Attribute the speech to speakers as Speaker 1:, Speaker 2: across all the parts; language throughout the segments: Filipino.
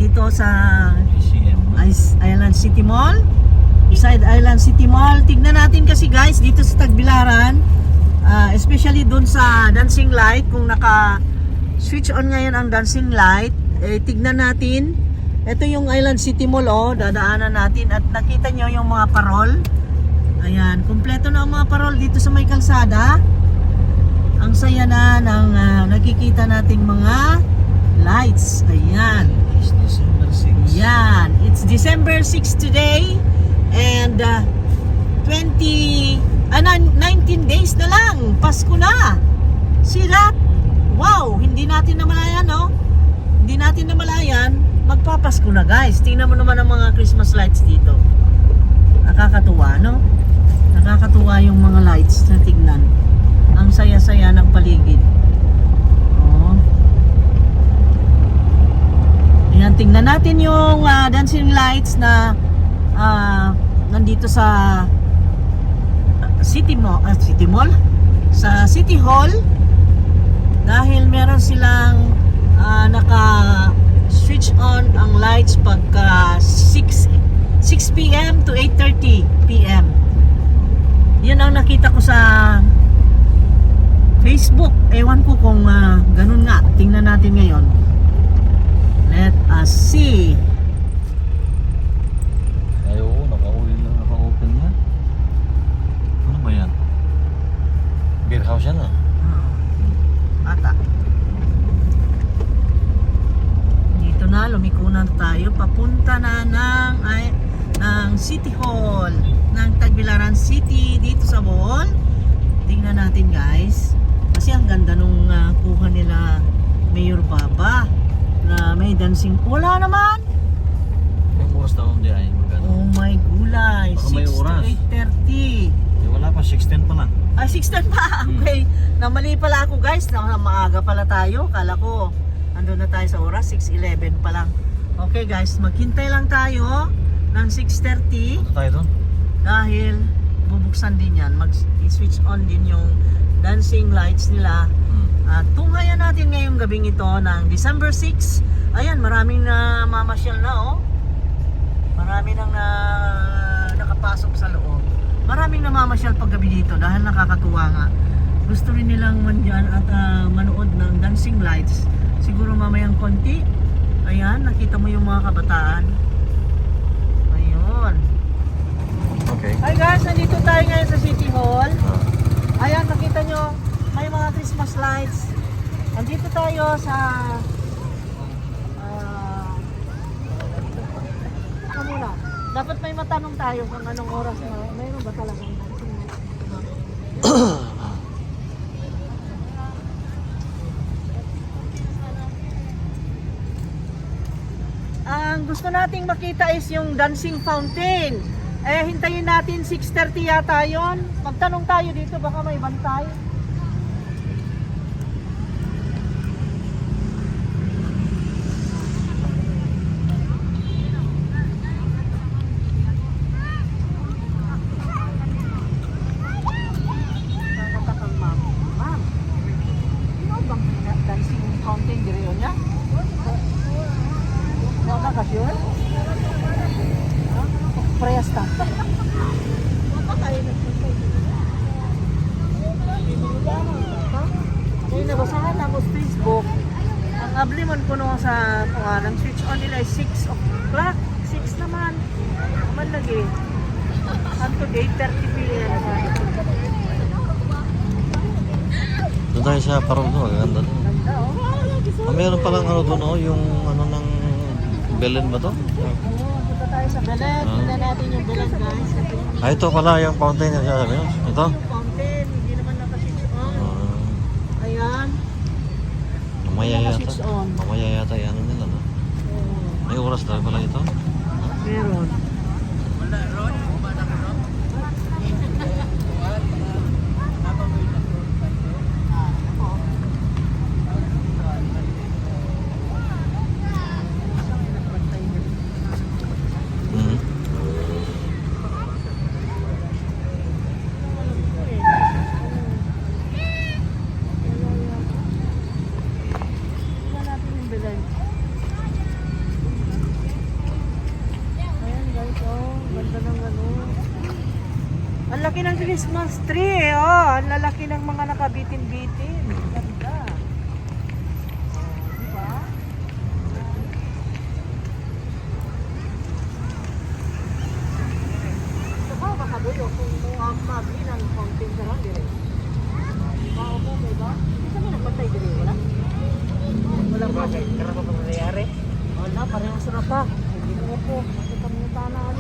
Speaker 1: dito sa
Speaker 2: ACM.
Speaker 1: Island City Mall. Beside Island City Mall. Tignan natin kasi guys dito sa Tagbilaran, especially dun sa dancing light, kung naka switch on ngayon ang dancing light, tignan natin. Ito yung Island City Mall, dadaanan natin at nakita nyo yung mga parol. Ayan, kumpleto na ang mga parol dito sa may kalsada. Ang saya na ng nakikita nating mga lights. Ayan.
Speaker 2: It's December 6.
Speaker 1: Yan, it's December 6 today and 19 days na lang, Pasko na. See that? Wow, hindi natin namalayan, no? Hindi natin namalayan, magpapasko na guys. Tingnan mo naman ang mga Christmas lights dito. Nakakatuwa, no? Nakakatuwa yung mga lights na tignan. Ang saya-saya ng paligid. Oh. Ayan, tingnan natin yung dancing lights na nandito sa City Mall, sa City Hall, dahil meron silang naka switch on ang lights pagka 6 p.m. to 8:30 p.m. Yan ang nakita ko sa Facebook. Ewan ko kung ganun nga. Tingnan natin ngayon. Let us see.
Speaker 2: Ay, oo, naka-oil lang, naka-open na. Ano ba yan? Beer house yan,
Speaker 1: Ata. Dito na, lumiko na tayo. Papunta na ng City Hall ng Tagbilaran City dito sa mall. Tingnan natin guys. Kasi ang ganda nung kuha nila Mayor Baba na may dancing. Wala naman!
Speaker 2: Yung oras na di ay magkano?
Speaker 1: Oh my gulay.
Speaker 2: Baka
Speaker 1: 6
Speaker 2: may
Speaker 1: to
Speaker 2: oras.
Speaker 1: 8:30.
Speaker 2: Wala pa, 6:10 pa lang.
Speaker 1: Ay, 6:10 pa. Okay. Namali pala ako guys. Maaga pala tayo. Kala ko andun na tayo sa oras. 6:11 pa lang. Okay guys, maghintay lang tayo ng 6:30
Speaker 2: Punta tayo doon.
Speaker 1: dahil bubuksan din yan. Mag-switch on din yung dancing lights nila. At tunghayan natin ngayong gabing ito ng December 6. Ayan, maraming na mamasyal na, marami nang nakapasok sa loob. Maraming namamasyal paggabi dito dahil nakakatuwa nga. Gusto rin nilang mandyan at manood ng dancing lights. Siguro mamayang konti. Ayan, nakita mo yung mga kabataan. Ayun.
Speaker 2: Okay.
Speaker 1: Hi guys, nandito tayo ngayon sa City Hall. Ayan, nakita nyo, may mga Christmas lights. Nandito tayo sa muna. Dapat may matanong tayo kung anong oras na mayroon ba talagang dancing lights. Ang gusto nating makita is yung dancing fountain. Hintayin natin 6:30 yata yon. Magtanong tayo dito, baka may bantay. Nakatakang ma'am. Ma'am, ano bang dancing fountain diri yun niya? Wala ka sure? Prayas ta. Ngayon nabasahan ako sa Facebook. Ang ablimon ko nung sa ang switch on nila ay 6 o'clock. 6 naman. Naman lagi. Until 8:30 p.m.
Speaker 2: Doon tayo sa parol doon, magaganda doon.
Speaker 1: Ganda
Speaker 2: Meron palang ano doon, yung ano ng Belen ba to?
Speaker 1: Punta tayo sa Belen. Tignan natin yung Belen guys.
Speaker 2: Ito pala yung fountain na sabi nyo. Ito?
Speaker 1: Yung fountain, hindi naman naka-switch on. Ayan.
Speaker 2: Mamaya yata.
Speaker 1: Naka-switch on.
Speaker 2: Mamaya yata yan nila, no? May oras tayo pala ito.
Speaker 1: Meron. laki ng Christmas tree. Oh, ang lalaki ng mga nakabitin-bitin. Ganda. Oh, diba? Ito ba makabulo kung magli ng fountain ka lang dire? Bao mo, diba? Isa mo nagpatay dire, wala? Wala ba? Kaya pa nangyayari? Wala, parehong sarap pa. Hindi mo po. Kasi kami tanaan.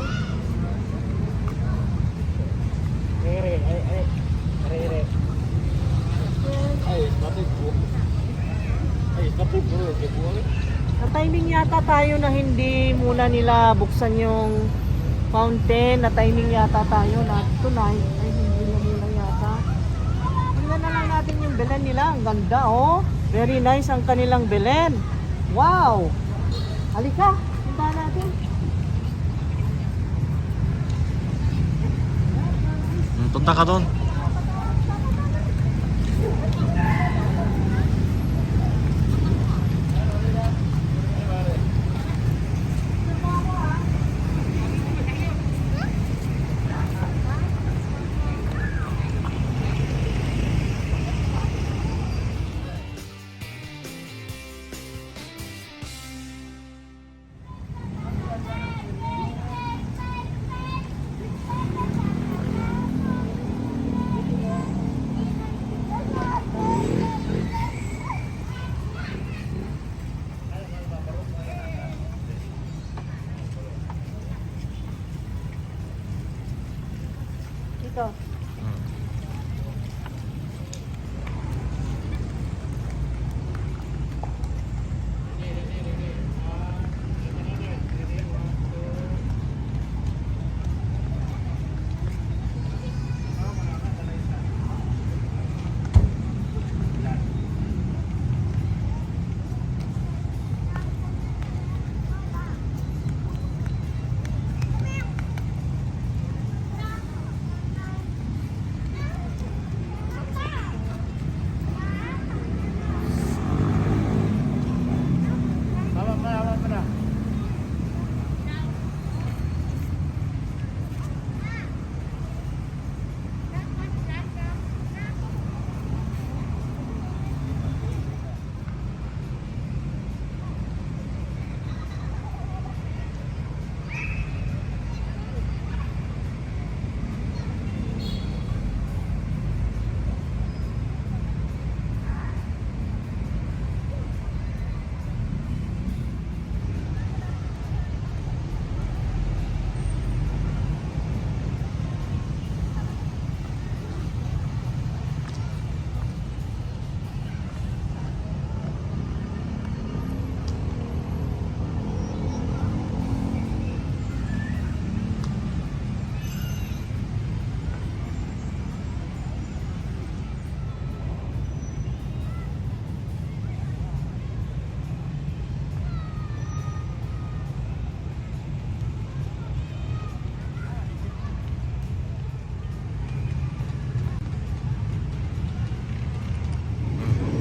Speaker 1: Sa timing yata tayo na hindi muna nila buksan yung fountain. Na timing yata tayo na tonight ay hindi na muna yata. Tingnan na lang natin yung Belen nila. Ang ganda oh. Very nice ang kanilang Belen. Wow! Halika, punta natin.
Speaker 2: Punta ka doon.
Speaker 1: Ito.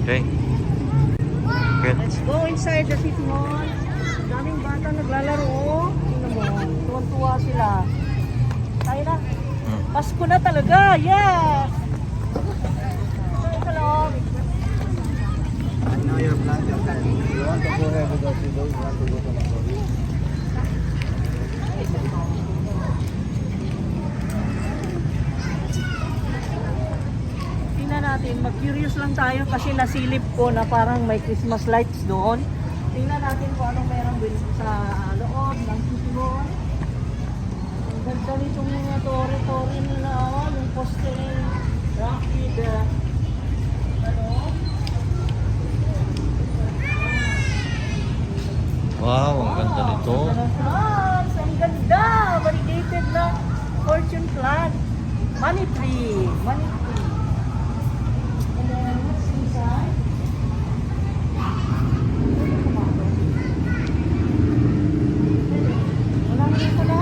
Speaker 2: Okay. Good.
Speaker 1: Let's go inside the city mall. Daming bata naglalaro. Tingnan mo, tuwan-tuwa sila. Tayo na. Pasko na talaga. Yes! Ito lang.
Speaker 3: I know your plans. You want to go ahead with those people, you want to go to Macquarie.
Speaker 1: Tingnan natin, mag-curious lang tayo kasi nasilip ko na parang may Christmas lights doon. Tingnan natin kung anong meron din sa loob ng city mall. Ang ganda nitong mga tore-tore nila, oh, yung poste Rocky the ano?
Speaker 2: Wow, ang ganda nito.
Speaker 1: Plants! Ang ganda! Variegated na fortune plant. Money tree. Money tree. And then, what's inside? Wala na ito na?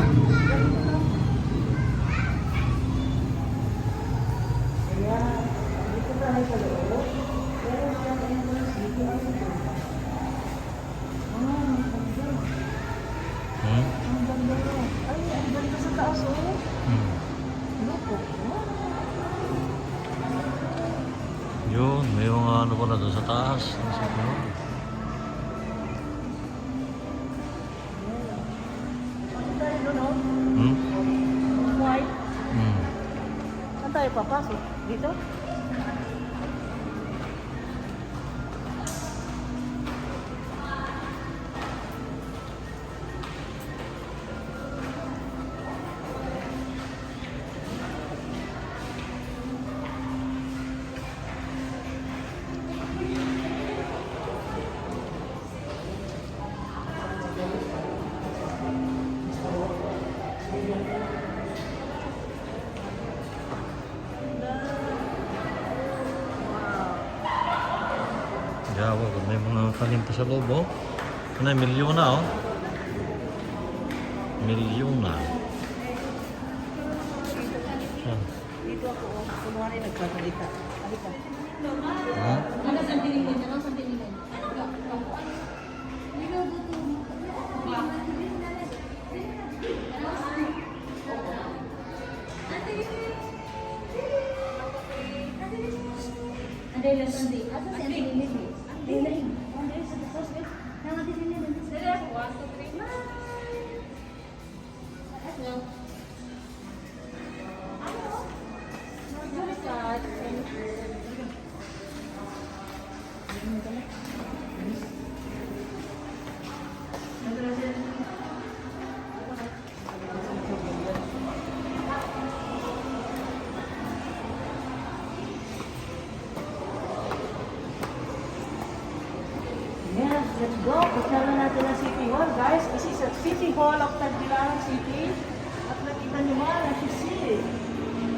Speaker 1: Ayan. Dito tayo sa loob. Meron siyang entrance dito. Ang ganda. Ay, ang ganda sa taas, oh. Look, oh.
Speaker 2: ano pala doon sa taas. Ang City Hall.
Speaker 1: Ano tayo doon, oh?
Speaker 2: Hmm?
Speaker 1: White.
Speaker 2: Hmm.
Speaker 1: Saan tayo papasok? Dito?
Speaker 2: Jawa, may mga kanin pa sa loob, oh. Ano, milyon na, oh. Milyon na. Yan.
Speaker 1: Dito ako, oh. Kunwari nagsasalita. Halika.
Speaker 2: Ha?
Speaker 4: Ano sa tinignan niya? Ano sa tinignan? Anday lang sandi. Asa si Anday Lilit? Anday lang. Anday sa sos. Nang Anday Lilit. Sila ko 1 2 3. Let's go. Ano? Start.
Speaker 1: Yes, let's go. Kasama natin ang City Hall, guys. This is a City Hall of Tagbilaran City. At nakita niyo ba, as you see,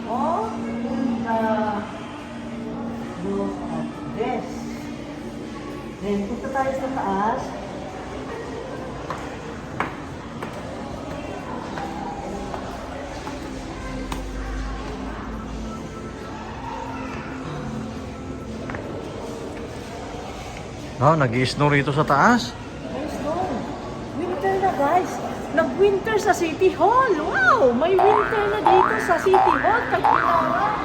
Speaker 1: oh, look at this. Then, punta tayo sa taas.
Speaker 2: Oh, nag-i-snow rito sa taas.
Speaker 1: Guys, no. Winter na, guys. Nag-winter sa City Hall. Wow! May winter na dito sa City Hall. Tagbilaran.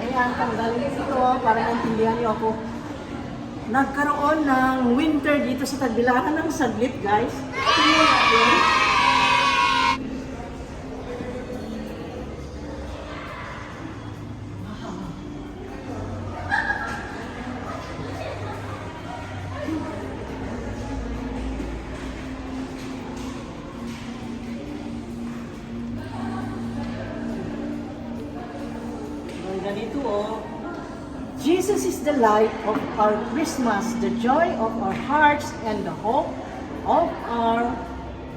Speaker 1: Ayan, tanggalin ito para maintindihan niyo ako. Nagkaroon ng winter dito sa Tagbilaran ng saglit, guys. Tingnan natin. Ganito, oh. Jesus is the light of our Christmas, the joy of our hearts, and the hope of our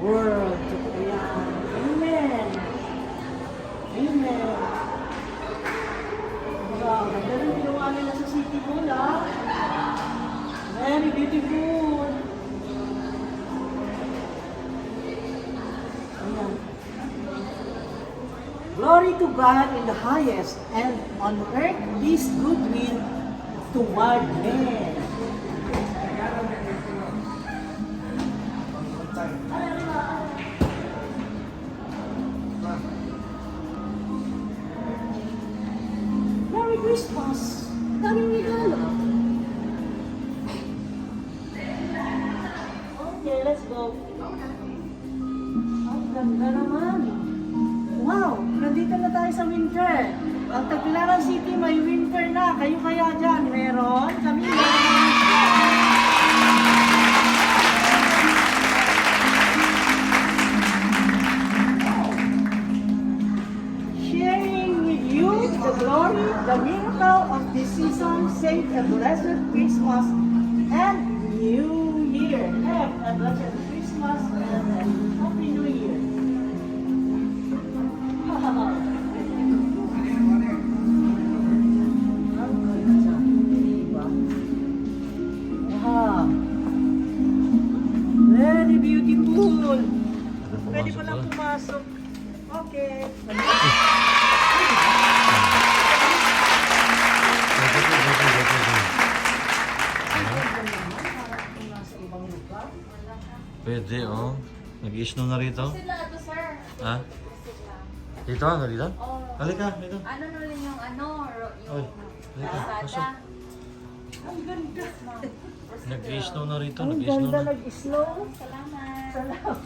Speaker 1: world. Ayan. Amen. Amen. Wow, ganda rin ginawa nila sa City Hall, ah. Very beautiful. Ayan. Glory to God in the highest, and on earth peace, goodwill toward men. Merry Christmas! Daming regalo. Okay, let's go. Ang ganda naman. Wow! Nandito na tayo sa winter. Ang Tagbilaran City may winter na. Kayo kaya dyan? Meron? Kami meron. Sharing with you the glory, the miracle of this season. Safe and blessed Christmas and New Year. Have a blessed Christmas and a Happy New Year. Wow. Very beautiful. Pwede pa lang pumasok. Okay.
Speaker 2: Pwede, oh. Nag-i-snow na rito.
Speaker 4: Sila ito sa
Speaker 2: Ha? Dito ah, dito?
Speaker 4: Oh.
Speaker 2: Halika, dito.
Speaker 4: Ano na rin yung
Speaker 2: Oy, halika, pasok.
Speaker 1: Ang ganda.
Speaker 2: Nag-i-snow na rito,
Speaker 1: Ang
Speaker 2: nag-i-snow
Speaker 1: ganda
Speaker 2: na.
Speaker 1: nag-slow.
Speaker 4: Salamat.
Speaker 1: Salamat.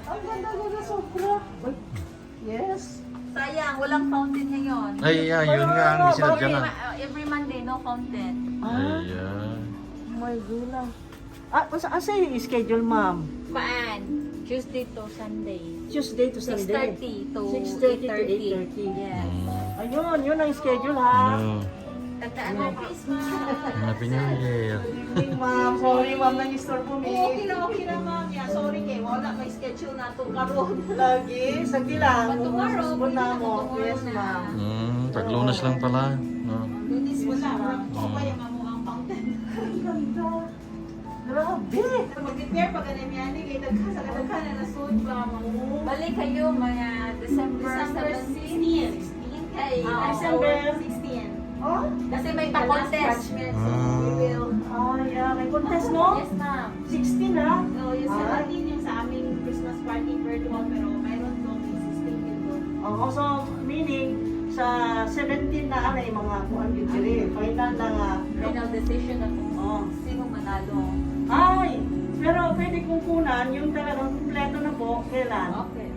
Speaker 1: Ang ganda na sobra. Uy, yes.
Speaker 4: Sayang, walang fountain ngayon.
Speaker 2: Ay, yun nga, ang sinadya na.
Speaker 4: Every Monday, no fountain.
Speaker 2: Ayan.
Speaker 1: My gula. Asa yung schedule, ma'am?
Speaker 4: Paan? Tuesday to Sunday.
Speaker 1: Tuesday to Sunday.
Speaker 4: 6:30 to
Speaker 1: 6:30 to
Speaker 4: 8:30.
Speaker 1: 8:30.
Speaker 4: Yes.
Speaker 1: Ayun, yun ang schedule, ha?
Speaker 2: Ano?
Speaker 4: Tandaan mo, Christmas.
Speaker 2: Happy New Year.
Speaker 1: Evening, ma'am. Sorry, ma'am, nang-store po me.
Speaker 5: Okay na ma'am. Yeah, sorry kay wala may schedule na to karon.
Speaker 1: Lagi, sagdi lang.
Speaker 4: But tomorrow,
Speaker 1: Ubus na mo.
Speaker 4: tomorrow
Speaker 1: Yes,
Speaker 4: na.
Speaker 1: ma'am.
Speaker 2: Taglunas lang pala. No.
Speaker 5: Lunis wala ra. Okay ang amo ang fountain.
Speaker 1: Ang ganda. Grabe.
Speaker 5: Mag-prepare pa ganin yan kay daghan sa daghan na sud ba mo.
Speaker 4: Balik kayo mga December
Speaker 5: December
Speaker 4: 17.
Speaker 5: 16 kay
Speaker 1: December
Speaker 5: 16.
Speaker 1: Oh?
Speaker 4: Kasi may
Speaker 5: The last
Speaker 4: pa-contest.
Speaker 5: judgment, so we will.
Speaker 1: Ah, yeah. May contest, no?
Speaker 4: Yes, ma'am.
Speaker 1: 16, ha?
Speaker 5: No, yung 17 yung sa aming Christmas party virtual pero mayroon doon may 16 din doon.
Speaker 1: Oh, so, meaning, sa 17 na ano yung mga kuhan yun diri. Final na nga.
Speaker 4: Final decision na kung
Speaker 1: Oh.
Speaker 4: sino manalo.
Speaker 1: Ay! Pero pwede kong kunan yung talagang kumpleto na po. Kailan?
Speaker 4: Okay.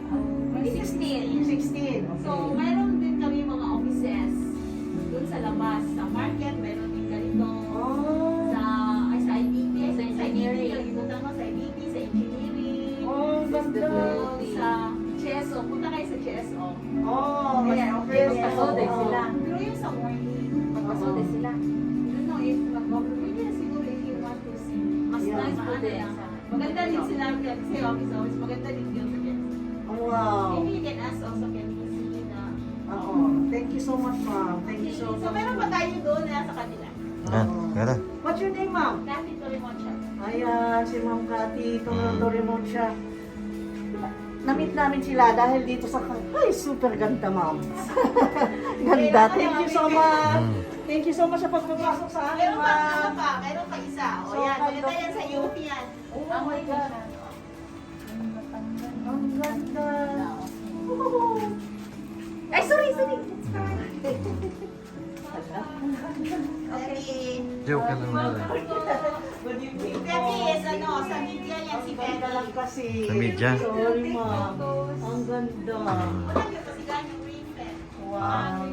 Speaker 5: May 16.
Speaker 1: 16. Okay.
Speaker 5: So, mayroon din kami mga offices doon sa labas. Sa market, mayroon din ganito.
Speaker 1: Oh.
Speaker 5: Sa IDP,
Speaker 4: Sa engineering.
Speaker 5: Kalimutan mo sa IDP, sa engineering.
Speaker 1: Oh, ganda.
Speaker 5: Sa CSO, punta kayo sa CSO.
Speaker 1: Oh,
Speaker 5: Ayan,
Speaker 1: okay.
Speaker 4: magpasode
Speaker 1: Oh.
Speaker 4: sila.
Speaker 5: Pero yung sa morning,
Speaker 4: Magpasode sila.
Speaker 5: I don't know if pwede na siguro if you want to see. Mas
Speaker 1: Yeah.
Speaker 5: nice po din. Maganda din sila kasi office hours, maganda din yung sa CSO.
Speaker 1: Oh, wow.
Speaker 5: Maybe you can ask also can you see na.
Speaker 1: Oo. Thank you so much, ma'am. Thank you so much.
Speaker 5: So meron pa tayo doon na sa kanila.
Speaker 2: Kaya
Speaker 1: What's your name, ma'am?
Speaker 5: Dati to remote siya.
Speaker 1: Ayan, si Ma'am Cathy, remote siya. Na-meet namin sila dahil dito sa... Ay, super ganda, ma'am. Ganda. Thank you so much. Thank you so much sa pagpapasok sa akin,
Speaker 5: Meron pa,
Speaker 1: ma'am.
Speaker 5: meron pa isa. O
Speaker 1: So,
Speaker 5: yan,
Speaker 1: kind
Speaker 5: maganda
Speaker 1: of-
Speaker 5: yan sa UP yan.
Speaker 1: Oh my God. Ang ganda.
Speaker 4: Ay, sorry.
Speaker 5: Okay.
Speaker 2: Joke ka lang nila.
Speaker 5: Si Pepe is ano, sa media yan si Pepe.
Speaker 1: Ganda lang kasi.
Speaker 2: Sa media?
Speaker 1: Sorry, ma'am. Ang ganda.
Speaker 5: Wala yung pasigan yung green pen.
Speaker 1: Wow.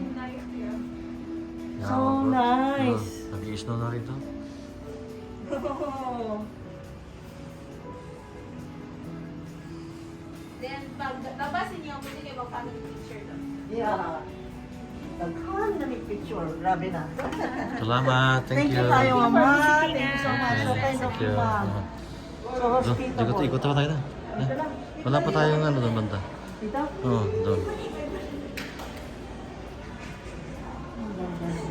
Speaker 2: Yeah,
Speaker 1: So nice.
Speaker 2: Nag-i-snow na rito.
Speaker 5: Then, pag labasin niyo, pwede kayo mag-family picture doon.
Speaker 1: Yeah. Daghan na may picture. Grabe na.
Speaker 2: Salamat, thank you.
Speaker 1: tayo, mama. Thank you so much. So kind of
Speaker 2: Thank
Speaker 1: you,
Speaker 2: you.
Speaker 1: ma'am. So hospitable.
Speaker 2: Ikot pa tayo na.
Speaker 1: Dito na.
Speaker 2: Wala pa tayong ano doon banda.
Speaker 1: Dito?
Speaker 2: Oo, doon.
Speaker 1: Ang ganda naman.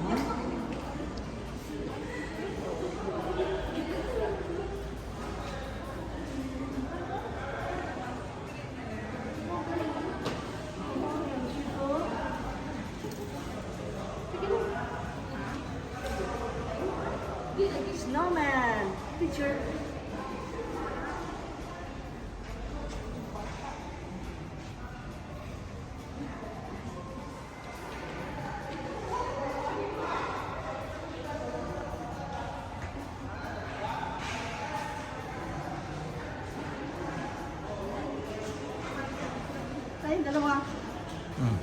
Speaker 1: Snowman. Picture. Tayo, dalawa.
Speaker 2: Mm.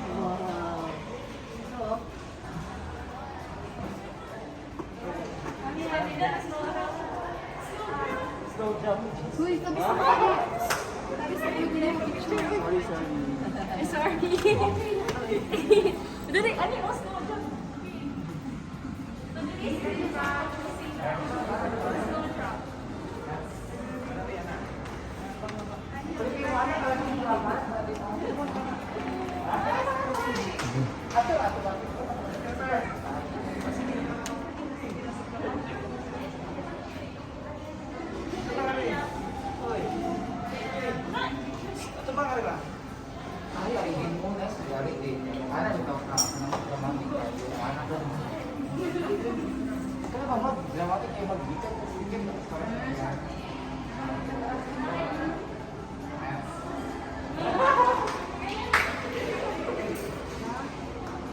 Speaker 1: Wow. Snow jump.
Speaker 4: Uy, tabi sa mga. Tabi sa mga picture. Ay, sorry. Dali, ano yung snow jump?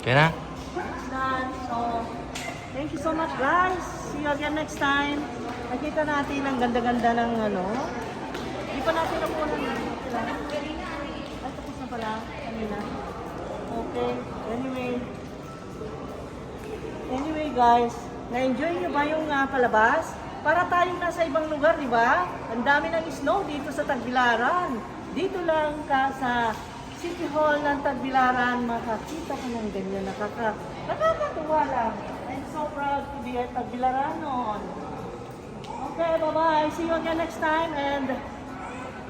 Speaker 2: Kaya na?
Speaker 1: Done. So, thank you so much guys. See you again next time. Nakita natin ang ganda-ganda ng ano. Hindi pa natin napunan. Ay, tapos na pala. Kanina. Okay. Anyway guys, na-enjoy nyo ba yung palabas? Para tayong nasa ibang lugar, di ba? Ang dami ng snow dito sa Tagbilaran. Dito lang ka sa City Hall ng Tagbilaran, makakita ka ng ganyan. Nakakatuwa lang. I'm so proud to be a Tagbilaranon. Okay, bye-bye. See you again next time and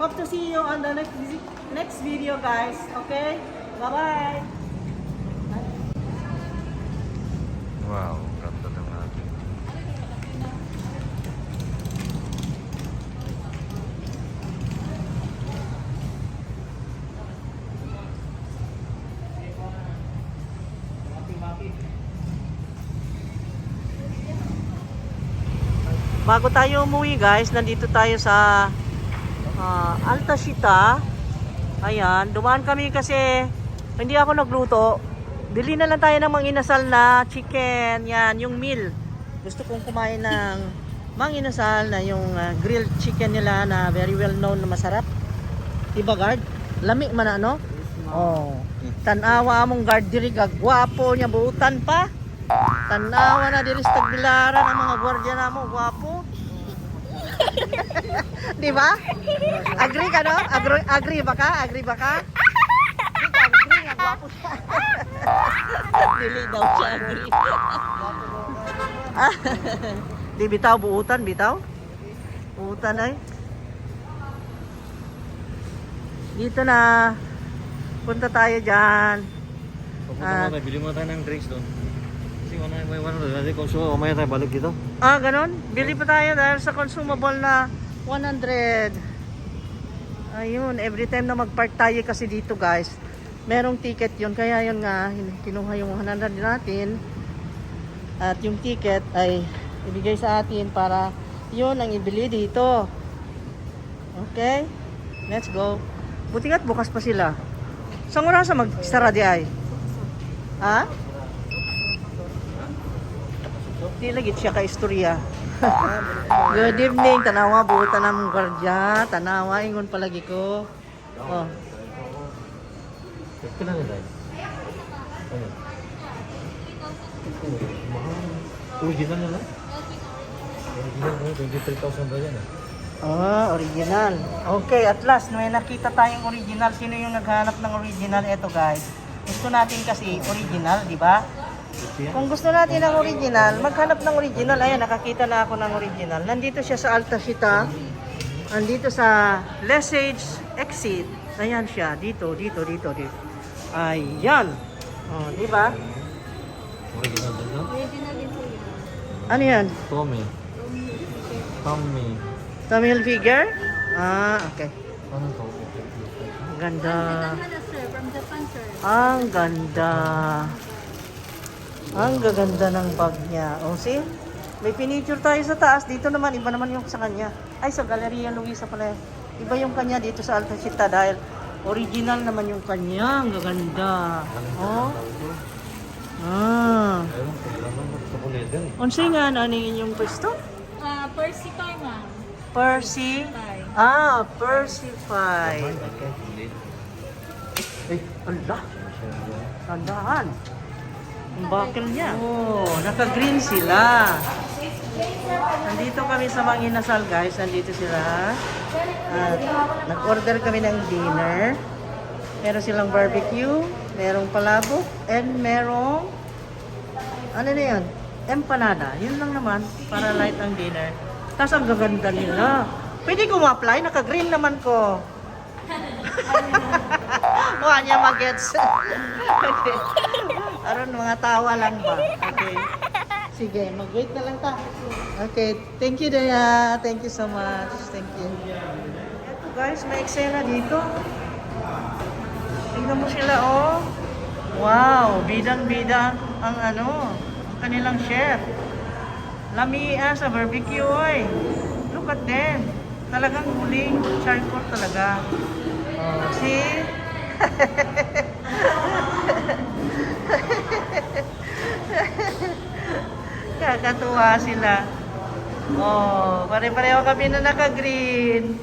Speaker 1: hope to see you on the next video, guys. Okay? Bye-bye.
Speaker 2: Wow, ganda ng ating.
Speaker 1: Bago tayo umuwi guys, nandito tayo sa Altasita. Ayan, dumaan kami kasi hindi ako nagluto. Bili na lang tayo ng manginasal na chicken. Yan, yung meal. Gusto kong kumain ng manginasal na yung grilled chicken nila na very well known na masarap. Diba guard? Lami man ano? Oh. Tanawa among guard diri gwapo niya buutan pa. Tanawa na diri sa Tagbilaran ang mga gwardiya namo, gwapo. Di ba? Agree ka no? Agree ba ka? Agree ba ka? Agree nga gwapo siya. Dili daw siya agree. Di bitaw buutan, bitaw? Buutan ay. Dito na. Punta tayo diyan.
Speaker 2: Papunta tayo, bili muna tayo ng drinks doon. Kasi may 100 natin kung so, umaya tayo balik dito.
Speaker 1: Ganon. Bili pa tayo dahil sa consumable na 100. Ayun, every time na mag-park tayo kasi dito guys, merong ticket yun. Kaya yun nga, kinuha yung 100 natin. At yung ticket ay ibigay sa atin para yun ang ibili dito. Okay? Let's go. Buti nga't bukas pa sila. Saan oras mag-sara di ay? Ha? Di lagi siya ka istorya. Good evening, tanawa buutan ng gwardiya, tanawa ingon palagi ko. Oh.
Speaker 2: Kailan na tayo? Original na lang? Original na, 23,000 ba yan eh?
Speaker 1: Original. Okay, at last, may nakita tayong original. Sino yung naghanap ng original? Ito guys. Gusto natin kasi original, di ba? Kung gusto natin ng original, maghanap ng original. Ayan, nakakita na ako ng original. Nandito siya sa Altasita. Nandito sa Lesage Exit. Ayan siya. Dito. Ayan. Oh, di ba?
Speaker 2: Original din no?
Speaker 4: Original din po yun.
Speaker 1: Ano yan?
Speaker 2: Tommy.
Speaker 1: Tamil figure? Okay.
Speaker 2: Ano to?
Speaker 1: Ang ganda.
Speaker 4: Sir, from Japan, sir.
Speaker 1: Ang ganda. Ang gaganda ng bag niya. O, see? May pinicture tayo sa taas. Dito naman, iba naman yung sa kanya. Ay, sa Galleria Luisa pala. Iba yung kanya dito sa Altasita dahil original naman yung kanya. Ang gaganda. Oh.
Speaker 2: Ayun, kailangan sa kuleder eh.
Speaker 1: Unsay nga ano inyong pwesto?
Speaker 4: Percy Pie, ma'am.
Speaker 1: Percy?
Speaker 4: Pie.
Speaker 1: Percy Pie. Ala. Tandaan. Ang bakal niya. Oh, naka-green sila. Nandito kami sa Manginasal guys. Nandito sila. At nag-order kami ng dinner. Meron silang barbecue. Merong palabok. And merong ano na yun? Empanada. Yun lang naman. Para light ang dinner. Tapos ang gaganda nila. Pwede ko ma-apply. Naka-green naman ko. Mukha niya mag-gets. Okay. Aron, mga tawa lang ba? Okay. Sige, mag-wait na lang ta. Okay. Thank you, Dea. Thank you so much. Thank you. Ito guys, may eksena dito. Tingnan mo sila, oh. Wow, bidang-bida ang ano, ang kanilang chef. Lamia sa barbecue, oy. Look at them. Talagang huling charcoal talaga. Oh, see? Kakatuwa sila. Oh, pare-pareho kami na naka-green.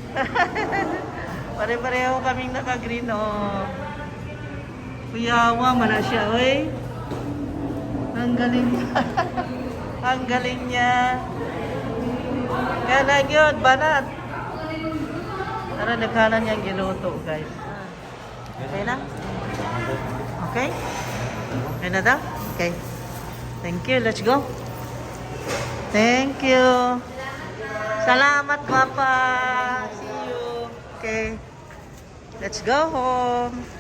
Speaker 1: Pare-pareho kaming naka-green, oh. Kuyawa man na siya, oy. Ang galing niya. Ang galing niya. Kaya na yun, banat. Tara, nagkanan niyang giluto, guys. Okay na? Okay? Okay na daw? Okay. Thank you. Let's go. Thank you. Salamat, Papa. See you. Okay. Let's go home.